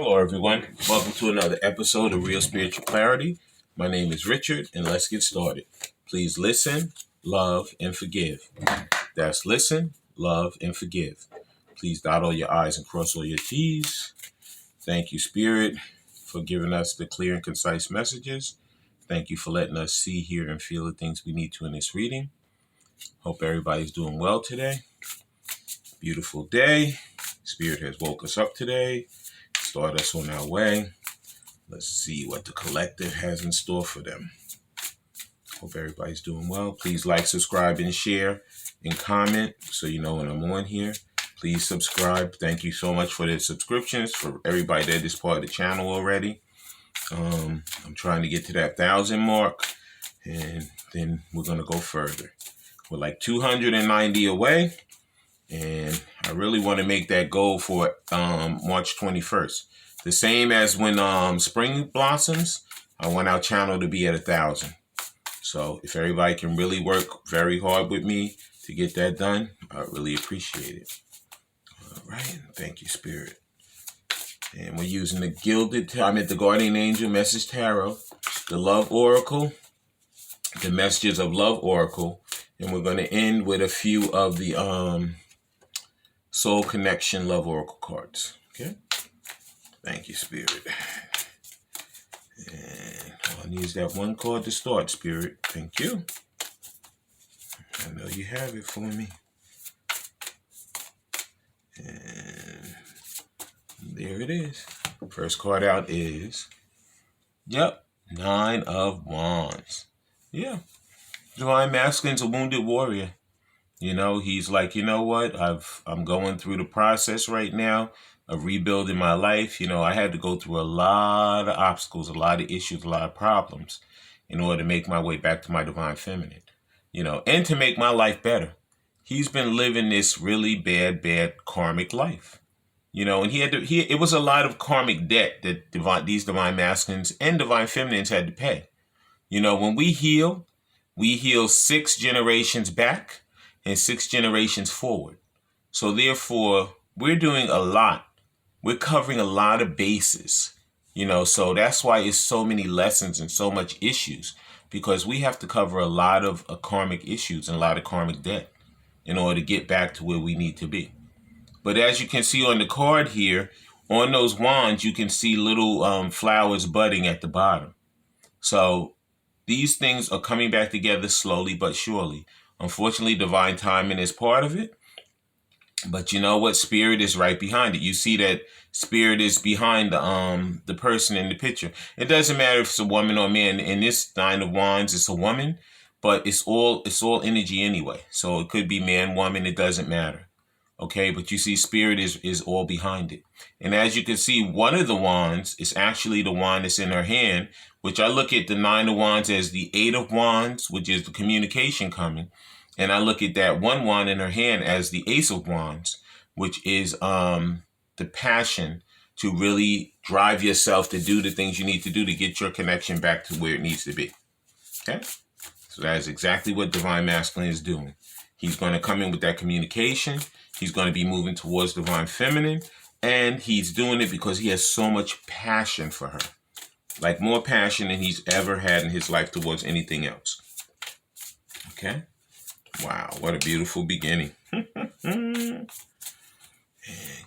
Hello, everyone. Welcome to another episode of Real Spiritual Clarity. My name is Richard, and let's get started. Please listen, love, and forgive. That's listen, love, and forgive. Please dot all your I's and cross all your T's. Thank you, Spirit, for giving us the clear and concise messages. Thank you for letting us see, hear, and feel the things we need to in this reading. Hope everybody's doing well today. Beautiful day. Spirit has woke us up today. Start us on our way. Let's see what the collective has in store for them. Hope everybody's doing well. Please like, subscribe, and share, and comment so you know when I'm on here. Please subscribe. Thank you so much for the subscriptions, for everybody that is part of the channel already. I'm trying to get to that 1,000 mark, and then we're going to go further. We're like 290 away. And I really want to make that goal for March 21st. The same as when spring blossoms, I want our channel to be at 1,000. So if everybody can really work very hard with me to get that done, I really appreciate it. All right. Thank you, Spirit. And we're using the the Guardian Angel Message Tarot, the Love Oracle, the Messages of Love Oracle. And we're going to end with a few of the Soul Connection Love Oracle cards. Okay. Thank you, Spirit. And all I need is that one card to start, Spirit. Thank you. I know you have it for me. And there it is. First card out is, Nine of Wands. Yeah. Divine Masculine's a wounded warrior. You know, he's like, you know what? I'm going through the process right now of rebuilding my life. You know, I had to go through a lot of obstacles, a lot of issues, a lot of problems in order to make my way back to my divine feminine, you know, and to make my life better. He's been living this really bad karmic life, you know, and it was a lot of karmic debt that these divine masculines and divine feminines had to pay. You know, when we heal 6 generations back and 6 generations forward. So therefore, we're doing a lot. We're covering a lot of bases, you know, so that's why it's so many lessons and so much issues, because we have to cover a lot of karmic issues and a lot of karmic debt in order to get back to where we need to be. But as you can see on the card here, on those wands, you can see little flowers budding at the bottom. So these things are coming back together slowly but surely. Unfortunately, divine timing is part of it. But you know what? Spirit is right behind it. You see that Spirit is behind the person in the picture. It doesn't matter if it's a woman or a man. In this Nine of Wands, it's a woman, but it's all energy anyway. So it could be man, woman, it doesn't matter. Okay, but you see Spirit is all behind it. And as you can see, one of the wands is actually the wand that's in her hand, which I look at the Nine of Wands as the Eight of Wands, which is the communication coming. And I look at that one wand in her hand as the Ace of Wands, which is the passion to really drive yourself to do the things you need to do to get your connection back to where it needs to be. Okay? So that is exactly what Divine Masculine is doing. He's going to come in with that communication. He's going to be moving towards Divine Feminine. And he's doing it because he has so much passion for her. Like more passion than he's ever had in his life towards anything else. Okay? Wow, what a beautiful beginning. And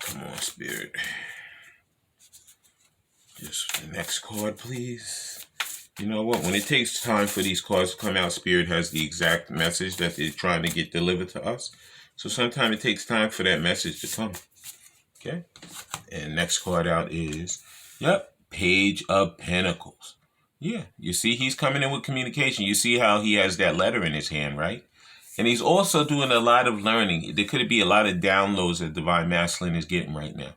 come on, Spirit. Just the next card, please. You know what? When it takes time for these cards to come out, Spirit has the exact message that they're trying to get delivered to us. So sometimes it takes time for that message to come. Okay? And next card out is, Page of Pentacles. Yeah, you see he's coming in with communication. You see how he has that letter in his hand, right? And he's also doing a lot of learning. There could be a lot of downloads that Divine Masculine is getting right now.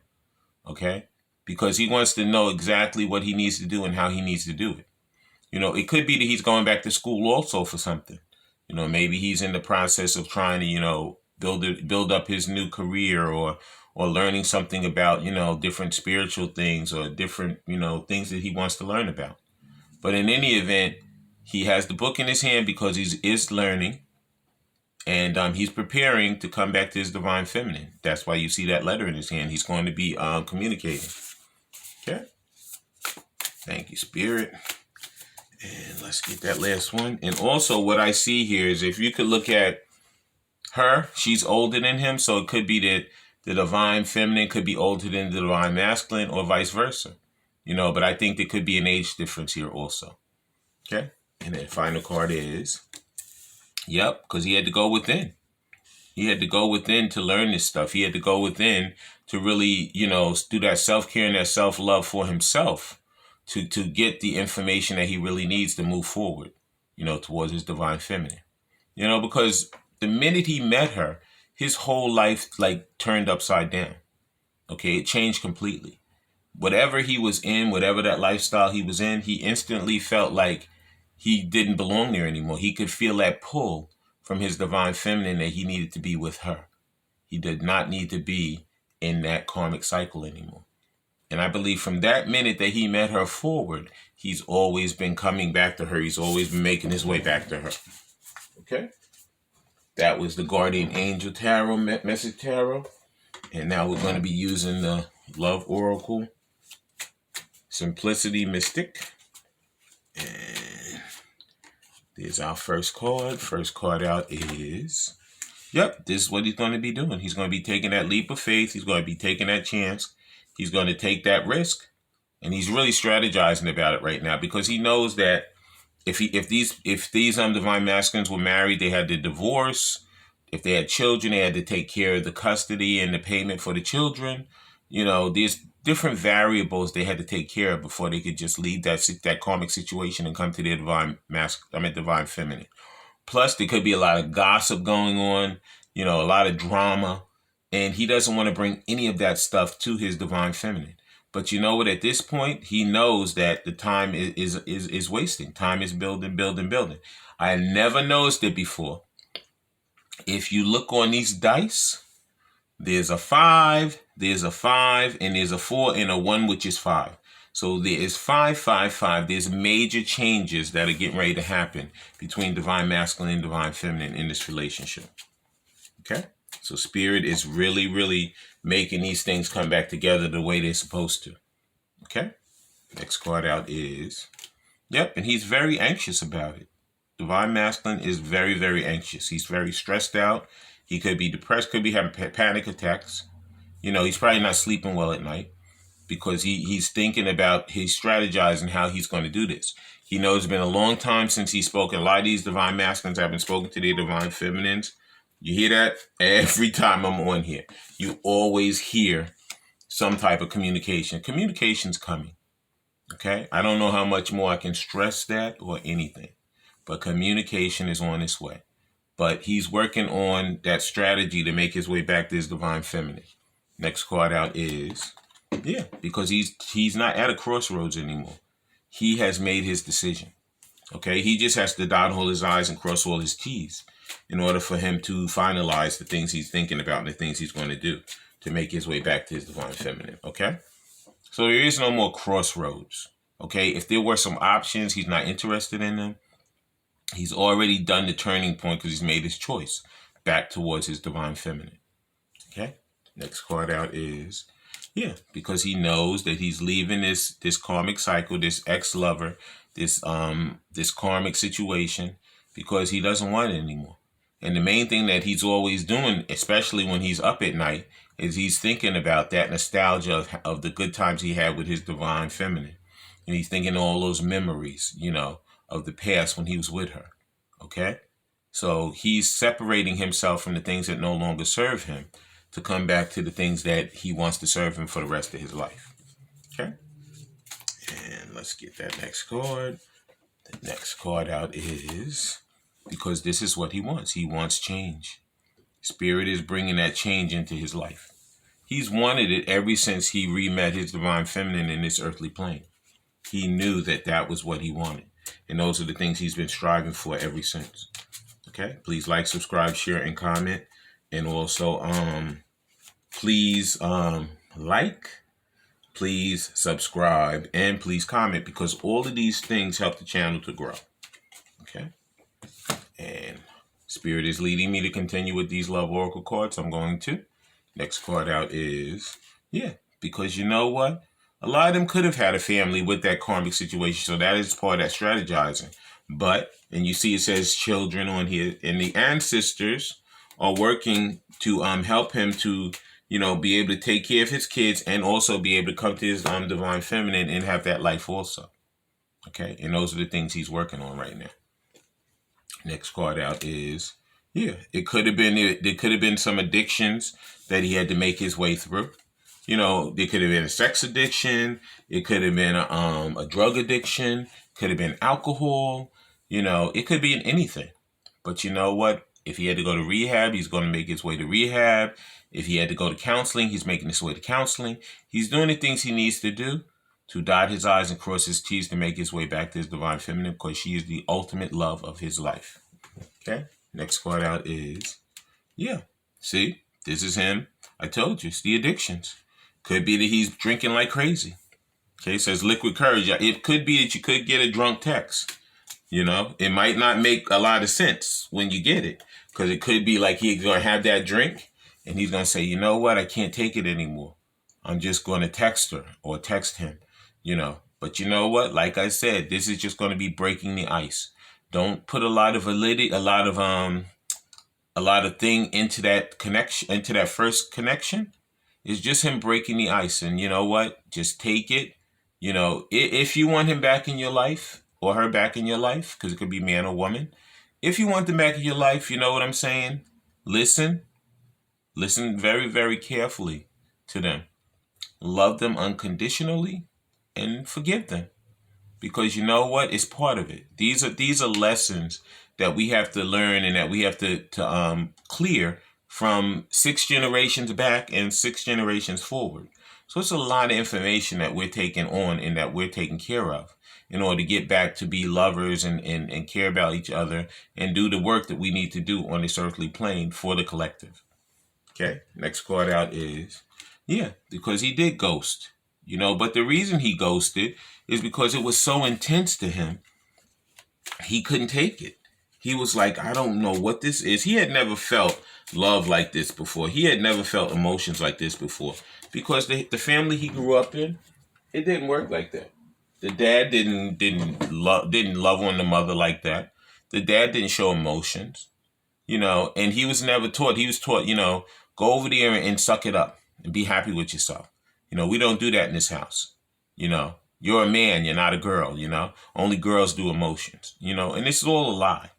Okay? Because he wants to know exactly what he needs to do and how he needs to do it. You know, it could be that he's going back to school also for something. You know, maybe he's in the process of trying to, you know, build up his new career or learning something about, you know, different spiritual things or different, you know, things that he wants to learn about. But in any event, he has the book in his hand because he is learning. And he's preparing to come back to his divine feminine. That's why you see that letter in his hand. He's going to be communicating. Okay. Thank you, Spirit. And let's get that last one. And also what I see here is if you could look at her, she's older than him. So it could be that the divine feminine could be older than the divine masculine or vice versa. But I think there could be an age difference here also. Okay. And then final card is, yep, because he had to go within. He had to go within to learn this stuff. He had to go within to really, do that self-care and that self-love for himself to get the information that he really needs to move forward, towards his divine feminine. Because the minute he met her, his whole life turned upside down. Okay, it changed completely. Whatever he was in, whatever that lifestyle he was in, he instantly felt like he didn't belong there anymore. He could feel that pull from his divine feminine that he needed to be with her. He did not need to be in that karmic cycle anymore. And I believe from that minute that he met her forward, he's always been coming back to her. He's always been making his way back to her. Okay? That was the Guardian Angel Tarot, Message Tarot. And now we're going to be using the Love Oracle, Simplicity Mystic. And there's our first card. First card out is, yep, this is what he's going to be doing. He's going to be taking that leap of faith. He's going to be taking that chance. He's going to take that risk. And he's really strategizing about it right now because he knows that if these divine masculines were married, they had to divorce. If they had children, they had to take care of the custody and the payment for the children. There's different variables they had to take care of before they could just leave that karmic situation and come to their divine feminine. Plus, there could be a lot of gossip going on, a lot of drama, and he doesn't want to bring any of that stuff to his divine feminine. But you know what? At this point, he knows that the time is wasting. Time is building. I never noticed it before. If you look on these dice, there's a 5, there's a 5, and there's a 4 and a 1, which is 5. So there is 5, 5, 5. There's major changes that are getting ready to happen between divine masculine and divine feminine in this relationship. Okay? So Spirit is really, really making these things come back together the way they're supposed to. Okay? Next card out is, yep, and he's very anxious about it. Divine masculine is very, very anxious. He's very stressed out. He could be depressed, could be having panic attacks. He's probably not sleeping well at night because he's thinking about, he's strategizing how he's going to do this. He knows it's been a long time since he's spoken. A lot of these divine masculines haven't spoken to their divine feminines. You hear that? Every time I'm on here, you always hear some type of communication. Communication's coming. Okay? I don't know how much more I can stress that or anything. But communication is on its way. But he's working on that strategy to make his way back to his divine feminine. Next card out is, yeah, because he's not at a crossroads anymore. He has made his decision. Okay, he just has to dot all his I's and cross all his T's in order for him to finalize the things he's thinking about and the things he's going to do to make his way back to his divine feminine. Okay, so there is no more crossroads. Okay, if there were some options, he's not interested in them. He's already done the turning point because he's made his choice back towards his divine feminine. Okay. Next card out is, yeah, because he knows that he's leaving this karmic cycle, this ex-lover, this karmic situation, because he doesn't want it anymore. And the main thing that he's always doing, especially when he's up at night, is he's thinking about that nostalgia of the good times he had with his divine feminine. And he's thinking all those memories, of the past when he was with her. Okay? So he's separating himself from the things that no longer serve him to come back to the things that he wants to serve him for the rest of his life. Okay? And let's get that next card. The next card out is, because this is what he wants. He wants change. Spirit is bringing that change into his life. He's wanted it ever since he re-met his divine feminine in this earthly plane. He knew that that was what he wanted. And those are the things he's been striving for ever since. Okay? Please like, subscribe, share, and comment. And also, please like, please subscribe, and please comment, because all of these things help the channel to grow. Okay? And Spirit is leading me to continue with these Love Oracle cards. I'm going to. Next card out is, yeah, because you know what? A lot of them could have had a family with that karmic situation. So that is part of that strategizing. But, and you see it says children on here, and the ancestors are working to help him to, be able to take care of his kids and also be able to come to his divine feminine and have that life also. Okay. And those are the things he's working on right now. Next card out is, it could have been, there could have been some addictions that he had to make his way through. There could have been a sex addiction. It could have been a drug addiction. Could have been alcohol. It could be in anything. But you know what? If he had to go to rehab, he's going to make his way to rehab. If he had to go to counseling, he's making his way to counseling. He's doing the things he needs to do to dot his I's and cross his T's to make his way back to his divine feminine, because she is the ultimate love of his life. Okay? Next card out is, see, this is him. I told you, it's the addictions. Could be that he's drinking like crazy. Okay, it says liquid courage. It could be that you could get a drunk text. It might not make a lot of sense when you get it, because it could be like he's going to have that drink and he's going to say, you know what, I can't take it anymore. I'm just going to text her or text him, But you know what? Like I said, this is just going to be breaking the ice. Don't put a lot of thing into that connection, into that first connection. It's just him breaking the ice. And you know what? Just take it. If you want him back in your life or her back in your life, because it could be man or woman. If you want them back in your life, you know what I'm saying? Listen very, very carefully to them. Love them unconditionally and forgive them. Because you know what? It's part of it. These are lessons that we have to learn and that we have to clear from 6 generations back and 6 generations forward. So it's a lot of information that we're taking on and that we're taking care of in order to get back to be lovers and care about each other and do the work that we need to do on this earthly plane for the collective. Okay, next card out is, because he did ghost. But the reason he ghosted is because it was so intense to him, he couldn't take it. He was like, I don't know what this is. He had never felt love like this before. He had never felt emotions like this before. Because the family he grew up in, it didn't work like that. The dad didn't love on the mother like that. The dad didn't show emotions, and he was never taught. He was taught, go over there and suck it up and be happy with yourself. We don't do that in this house. You're a man, you're not a girl, Only girls do emotions, and this is all a lie.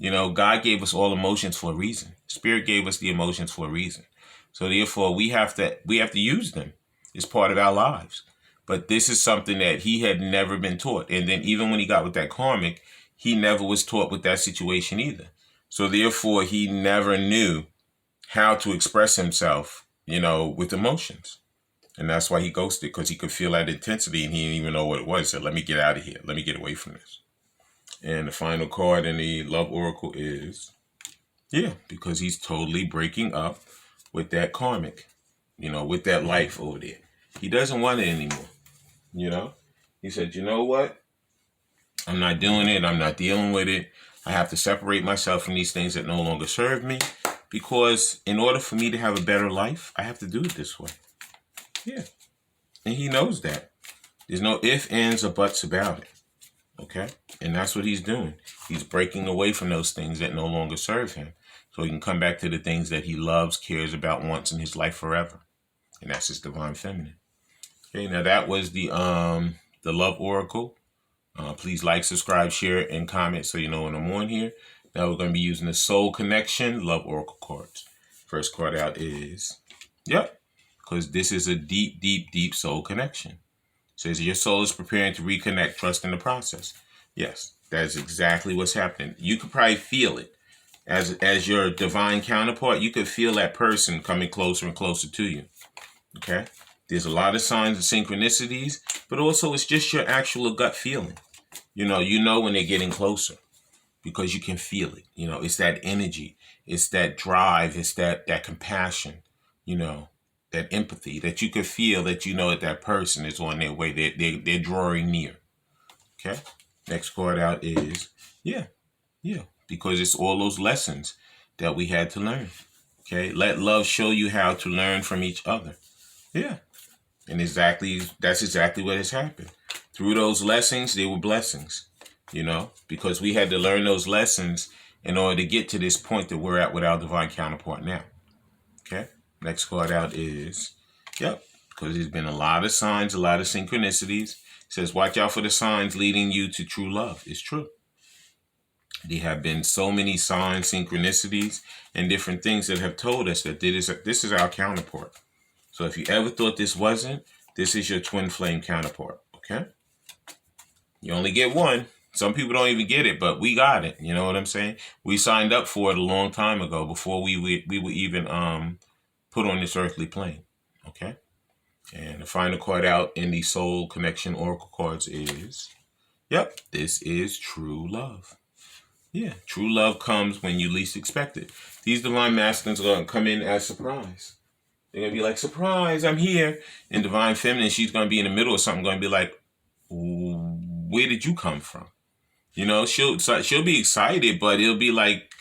God gave us all emotions for a reason. Spirit gave us the emotions for a reason. So therefore we have to use them. It's part of our lives. But this is something that he had never been taught. And then even when he got with that karmic, he never was taught with that situation either. So therefore he never knew how to express himself, with emotions. And that's why he ghosted, because he could feel that intensity and he didn't even know what it was. He said, let me get out of here. Let me get away from this. And the final card in the Love Oracle is, because he's totally breaking up with that karmic, with that life over there. He doesn't want it anymore. He said, you know what? I'm not doing it. I'm not dealing with it. I have to separate myself from these things that no longer serve me, because in order for me to have a better life, I have to do it this way. Yeah. And he knows that. There's no ifs, ands, or buts about it. Okay? And that's what he's doing. He's breaking away from those things that no longer serve him, so he can come back to the things that he loves, cares about, wants in his life forever. And that's his divine feminine. Okay, now that was the Love Oracle. Please like, subscribe, share, and comment so you know when I'm on here. Now we're going to be using the Soul Connection Love Oracle cards. First card out is, because this is a deep, deep, deep soul connection. It says your soul is preparing to reconnect, trust in the process. Yes, that's exactly what's happening. You could probably feel it. As your divine counterpart, you could feel that person coming closer and closer to you. Okay? There's a lot of signs of synchronicities, but also it's just your actual gut feeling. You know when they're getting closer because you can feel it. It's that energy. It's that drive. It's that compassion, that empathy that you could feel, that that person is on their way. They're drawing near. Okay? Next card out is, because it's all those lessons that we had to learn. Okay? Let love show you how to learn from each other. Yeah. And that's exactly what has happened. Through those lessons, they were blessings, because we had to learn those lessons in order to get to this point that we're at with our divine counterpart now. Okay. Next card out is, because there's been a lot of signs, a lot of synchronicities. It says, watch out for the signs leading you to true love. It's true. There have been so many signs, synchronicities, and different things that have told us that this is our counterpart. So if you ever thought this wasn't, this is your twin flame counterpart. Okay. You only get one. Some people don't even get it, but we got it. You know what I'm saying? We signed up for it a long time ago before we were even put on this earthly plane. Okay. And the final card out in the Soul Connection Oracle cards is, this is true love. Yeah, true love comes when you least expect it. These divine masculines are going to come in as surprise. They're going to be like, surprise, I'm here. And divine feminine, she's going to be in the middle of something, going to be like, where did you come from? She'll be excited, but it'll be like,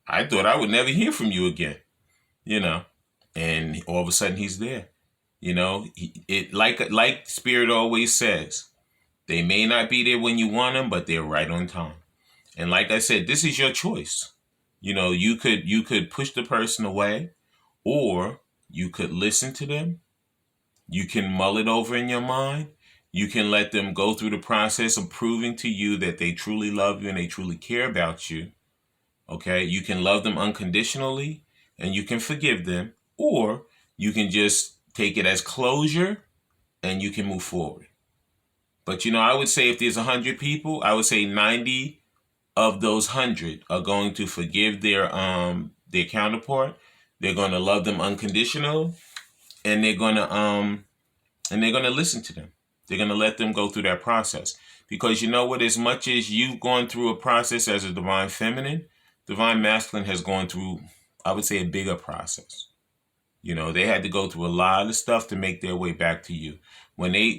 I thought I would never hear from you again. And all of a sudden he's there. Like Spirit always says, they may not be there when you want them, but they're right on time. And like I said, this is your choice. You could push the person away, or you could listen to them. You can mull it over in your mind. You can let them go through the process of proving to you that they truly love you and they truly care about you. Okay? You can love them unconditionally and you can forgive them, or you can just take it as closure and you can move forward. But I would say if there's 100 people, I would say 90 of those 100 are going to forgive their counterpart. They're going to love them unconditional, and they're going to listen to them. They're going to let them go through that process. Because you know what? As much as you've gone through a process as a divine feminine, divine masculine has gone through, I would say, a bigger process. They had to go through a lot of stuff to make their way back to you. When they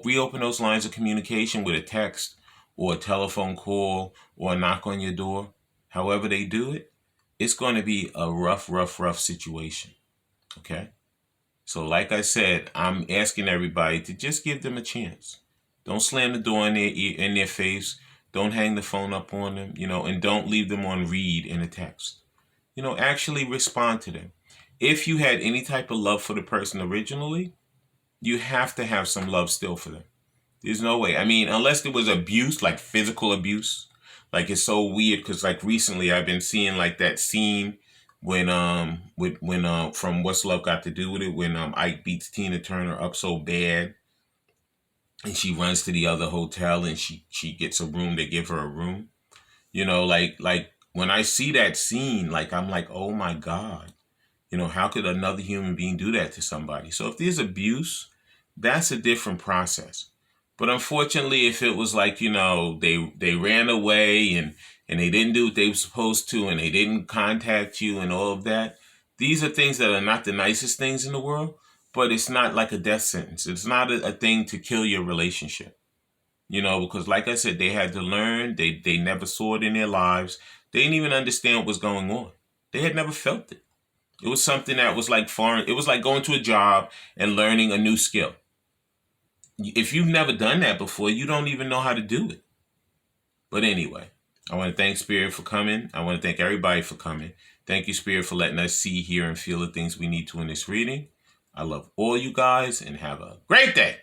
reopen those lines of communication with a text or a telephone call or a knock on your door, however they do it, it's going to be a rough situation. Okay? So like I said, I'm asking everybody to just give them a chance. Don't slam the door in their face. Don't hang the phone up on them, and don't leave them on read in a text. Actually respond to them. If you had any type of love for the person originally, you have to have some love still for them. There's no way. I mean, unless there was abuse, like physical abuse. Like, it's so weird because like recently I've been seeing like that scene when from What's Love Got to Do with It, when Ike beats Tina Turner up so bad and she runs to the other hotel and she gets a room, they give her a room. Like when I see that scene, like I'm like, oh my God. How could another human being do that to somebody? So if there's abuse, that's a different process. But unfortunately, if it was like, they ran away and they didn't do what they were supposed to and they didn't contact you and all of that, these are things that are not the nicest things in the world, but it's not like a death sentence. It's not a thing to kill your relationship. Because like I said, they had to learn. They never saw it in their lives. They didn't even understand what was going on. They had never felt it. It was something that was like foreign. It was like going to a job and learning a new skill. If you've never done that before, you don't even know how to do it. But anyway, I want to thank Spirit for coming. I want to thank everybody for coming. Thank you, Spirit, for letting us see, hear, and feel the things we need to in this reading. I love all you guys and have a great day.